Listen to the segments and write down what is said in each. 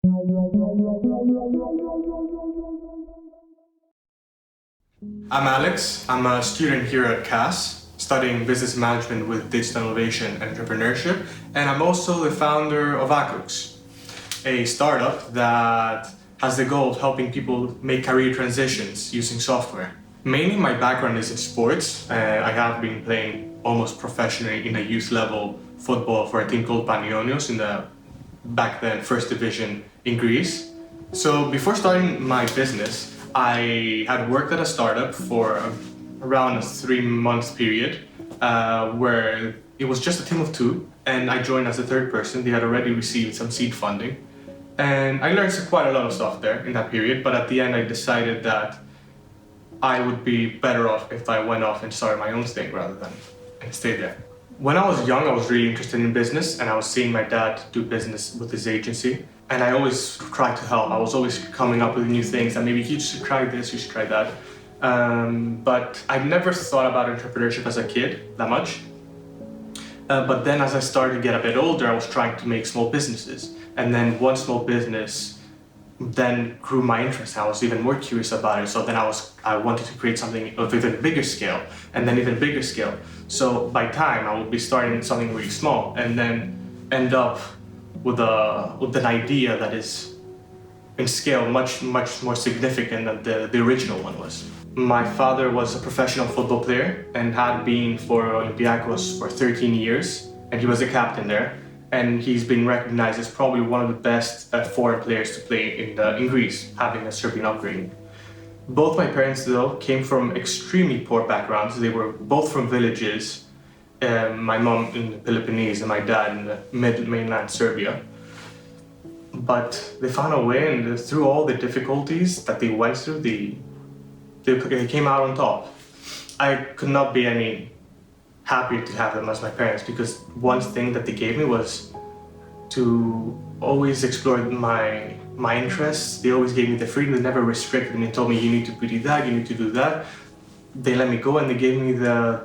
I'm Alex. I'm a student here at CAS, studying business management with digital innovation and entrepreneurship, and I'm also the founder of Acrux, a startup that has the goal of helping people make career transitions using software. Mainly my background is in sports. I have been playing almost professionally in a youth level football for a team called Panionios in the back then first division in Greece. So before starting my business, I had worked at a startup for around a 3-month period where it was just a team of 2 and I joined as the third person. They had already received some seed funding and I learned quite a lot of stuff there in that period, but at the end I decided that I would be better off if I went off and started my own thing rather than stay there. When I was young, I was really interested in business and I was seeing my dad do business with his agency. And I always tried to help. I was always coming up with new things that maybe you should try this, you should try that. But I never thought about entrepreneurship as a kid that much. But then as I started to get a bit older, I was trying to make small businesses. And then one small business then grew my interest. I was even more curious about it. So then I wanted to create something of even bigger scale and then even bigger scale. So by time I would be starting something really small and then end up with an idea that is in scale much more significant than the original one was. My father was a professional football player and had been for Olympiacos for 13 years and he was the captain there. And he's been recognized as probably one of the best foreign players to play in Greece, having a Serbian upbringing. Both my parents, though, came from extremely poor backgrounds. They were both from villages, my mom in the Peloponnese and my dad in the mainland Serbia. But they found a way, and through all the difficulties that they went through, they came out on top. I could not be any happier to have them as my parents because one thing that they gave me was to always explore my interests. They always gave me the freedom. They never restricted me and told me you need to do that, you need to do that. They let me go and they gave me the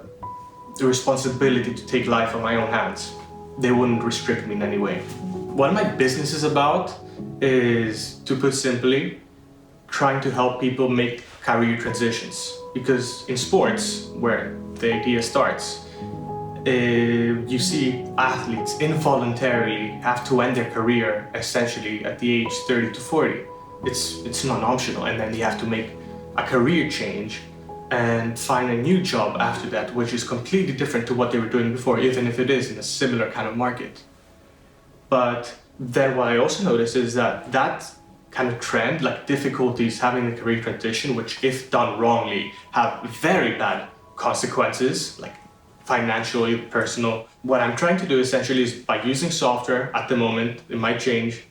responsibility to take life in my own hands. They wouldn't restrict me in any way. What my business is about is, to put simply, trying to help people make career transitions. Because in sports, where the idea starts, you see athletes involuntarily have to end their career essentially at the age 30 to 40. It's non-optional, and then they have to make a career change and find a new job after that, which is completely different to what they were doing before, even if it is in a similar kind of market. But then what I also noticed is that kind of trend, like difficulties having the career transition, which if done wrongly have very bad consequences, like financially, personal. What I'm trying to do essentially is, by using software at the moment, it might change,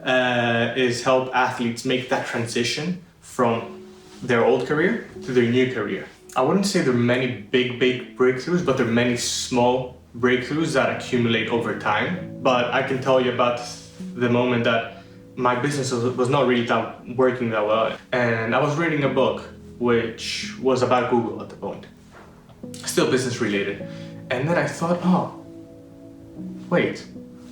is help athletes make that transition from their old career to their new career. I wouldn't say there are many big breakthroughs, but there are many small breakthroughs that accumulate over time. But I can tell you about the moment that my business was not really working that well. And I was reading a book which was about Google at the point. Still business related. And then I thought, oh, wait,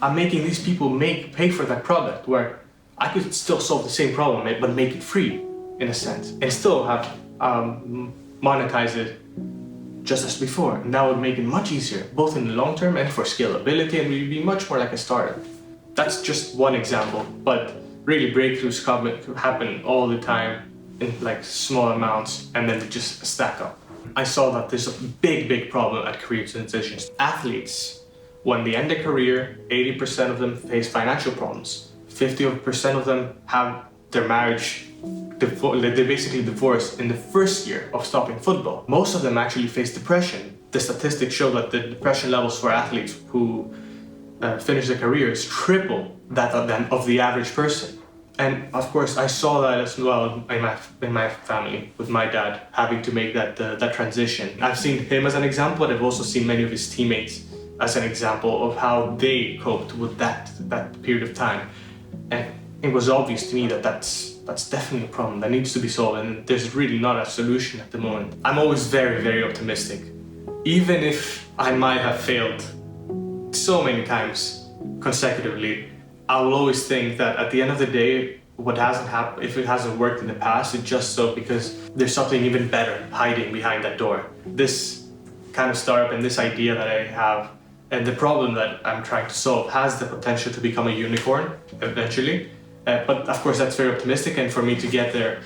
I'm making these people pay for that product where I could still solve the same problem but make it free in a sense and still have monetize it just as before. And that would make it much easier, both in the long term and for scalability, and we'd be much more like a startup. That's just one example, but really breakthroughs happen all the time in like small amounts and then they just stack up. I saw that there's a big problem at career transitions. Athletes, when they end their career, 80% of them face financial problems. 50% of them have their marriage, they basically divorce in the first year of stopping football. Most of them actually face depression. The statistics show that the depression levels for athletes who finish their careers triple that of the average person. And of course, I saw that as well in my family, with my dad having to make that transition. I've seen him as an example, but I've also seen many of his teammates as an example of how they coped with that period of time. And it was obvious to me that that's definitely a problem that needs to be solved, and there's really not a solution at the moment. I'm always very optimistic. Even if I might have failed so many times consecutively, I will always think that at the end of the day, what hasn't happened, if it hasn't worked in the past, it's just so because there's something even better hiding behind that door. This kind of startup and this idea that I have and the problem that I'm trying to solve has the potential to become a unicorn eventually. But of course, that's very optimistic. And for me to get there,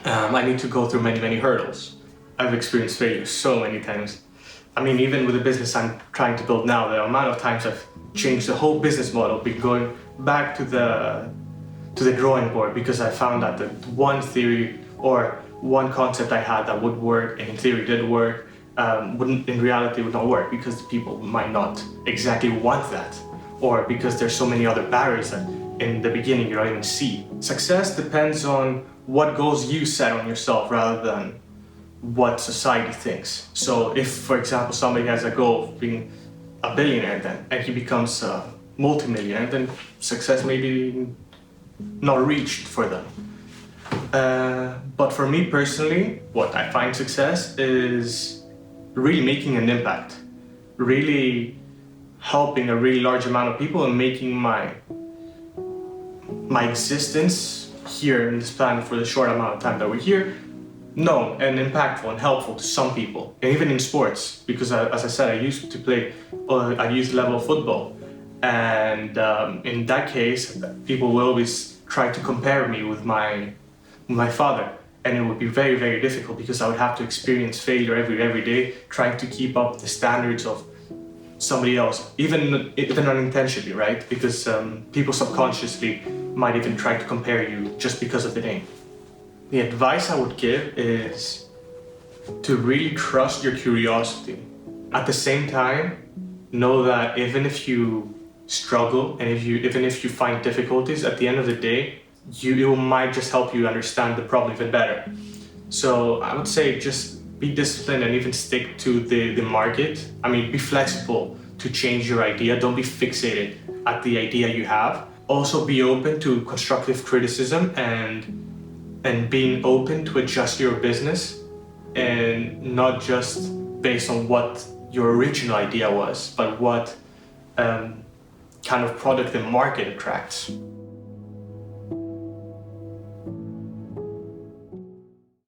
I need to go through many, many hurdles. I've experienced failure so many times. I mean, even with the business I'm trying to build now, the amount of times I've changed the whole business model, been going back to the drawing board because I found out that one theory or one concept I had that would work and in theory did work, wouldn't in reality would not work because the people might not exactly want that, or because there's so many other barriers that in the beginning you don't even see. Success depends on what goals you set on yourself rather than what society thinks. So if, for example, somebody has a goal of being a billionaire then, and he becomes a multimillionaire, then success may be not reached for them. But for me personally, what I find success is really making an impact, really helping a really large amount of people and making my existence here in this planet for the short amount of time that we're here known and impactful and helpful to some people, and even in sports, because as I said, I used to play at youth level football, and in that case, people will always try to compare me with my father, and it would be very, very difficult because I would have to experience failure every day, trying to keep up the standards of somebody else, even unintentionally, right? Because people subconsciously might even try to compare you just because of the name. The advice I would give is to really trust your curiosity. At the same time, know that even if you struggle and even if you find difficulties, at the end of the day, it might just help you understand the problem even better. So I would say just be disciplined and even stick to the market. I mean, be flexible to change your idea. Don't be fixated at the idea you have. Also be open to constructive criticism and being open to adjust your business, and not just based on what your original idea was, but what kind of product the market attracts.